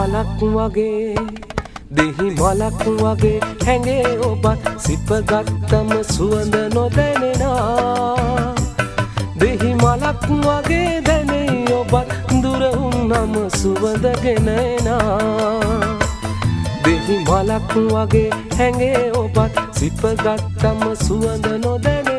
මලක් වගේ දෙහි මලක් වගේ හැඟේ ඔබත් සිපගත්තම සුවඳ නොදැනෙනා දෙහි මලක් වගේ දැනේ ඔබත් දුර වුනම සුවඳගෙන එනා දෙහි මලක් වගේ හැඟේ ඔබත් සිපගත්තම සුවඳ නොදැනෙනා